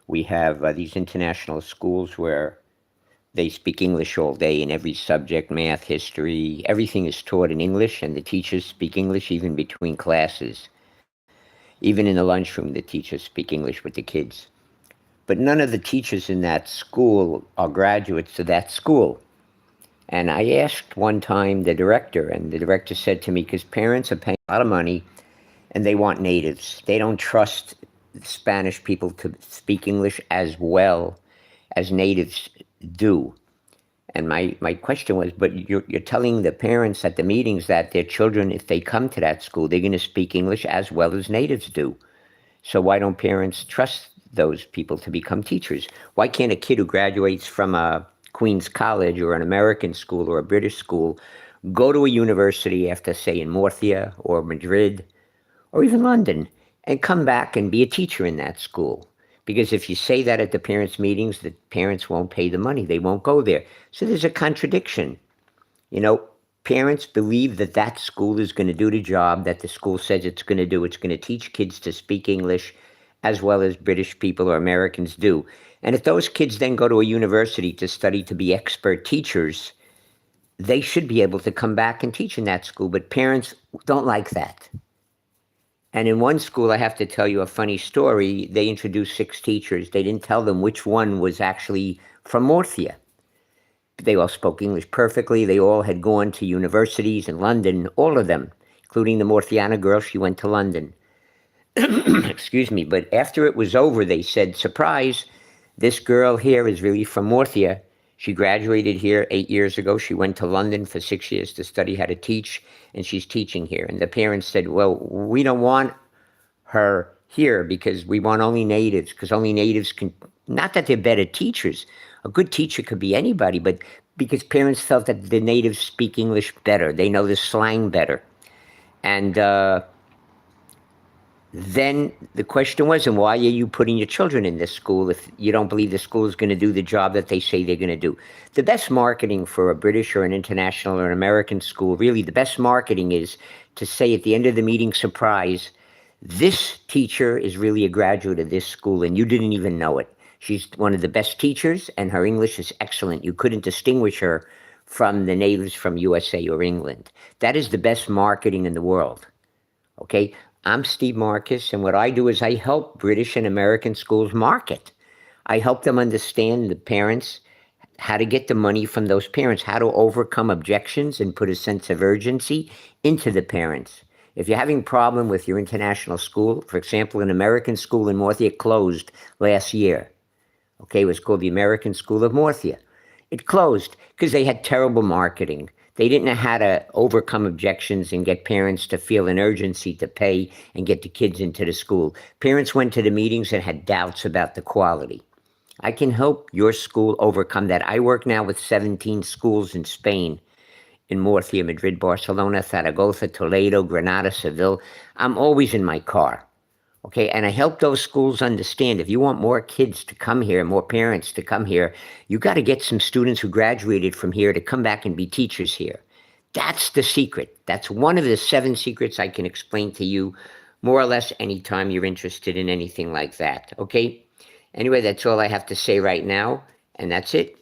We have these international schools where they speak English all day in every subject, math, history, everything is taught in English, and the teachers speak English even between classes. Even in the lunchroom, the teachers speak English with the kids. But none of the teachers in that school are graduates of that school. And I asked one time the director, and the director said to me, because parents are paying a lot of money and they want natives. They don't trust Spanish people to speak English as well as natives do. And my question was, but you're telling the parents at the meetings that their children, if they come to that school, they're going to speak English as well as natives do. So why don't parents trust those people to become teachers? Why can't a kid who graduates from a Queen's College or an American school or a British school go to a university after, say, in Murcia or Madrid or even London and come back and be a teacher in that school? Because if you say that at the parents' meetings, the parents won't pay the money. They won't go there. So there's a contradiction. You know, parents believe that that school is going to do the job that the school says it's going to do. It's going to teach kids to speak English as well as British people or Americans do. And if those kids then go to a university to study to be expert teachers, they should be able to come back and teach in that school. But parents don't like that. And in one school, I have to tell you a funny story. They introduced 6 teachers. They didn't tell them which one was actually from Murcia. They all spoke English perfectly. They all had gone to universities in London, all of them, including the Murciana girl. She went to London. Excuse me. But after it was over, they said, surprise, this girl here is really from Murcia. She graduated here 8 years ago. She went to London for 6 years to study how to teach, and she's teaching here. And the parents said, well, we don't want her here because we want only natives, because only natives can, not that they're better teachers. A good teacher could be anybody, but because parents felt that the natives speak English better. They know the slang better. And then the question was, and why are you putting your children in this school if you don't believe the school is going to do the job that they say they're going to do? The best marketing for a British or an international or an American school, really the best marketing is to say at the end of the meeting, surprise, this teacher is really a graduate of this school and you didn't even know it. She's one of the best teachers and her English is excellent. You couldn't distinguish her from the natives from USA or England. That is the best marketing in the world. Okay? I'm Steve Marcus, and what I do is I help British and American schools market. I help them understand the parents, how to get the money from those parents, how to overcome objections and put a sense of urgency into the parents. If you're having a problem with your international school, for example, an American school in Murcia closed last year. Okay, it was called the American School of Murcia. It closed because they had terrible marketing. They didn't know how to overcome objections and get parents to feel an urgency to pay and get the kids into the school. Parents went to the meetings and had doubts about the quality. I can help your school overcome that. I work now with 17 schools in Spain, in Murcia, Madrid, Barcelona, Zaragoza, Toledo, Granada, Seville. I'm always in my car. Okay, and I help those schools understand if you want more kids to come here, more parents to come here, you got to get some students who graduated from here to come back and be teachers here. That's the secret. That's one of the 7 secrets I can explain to you more or less anytime you're interested in anything like that. Okay? Anyway, that's all I have to say right now, and that's it.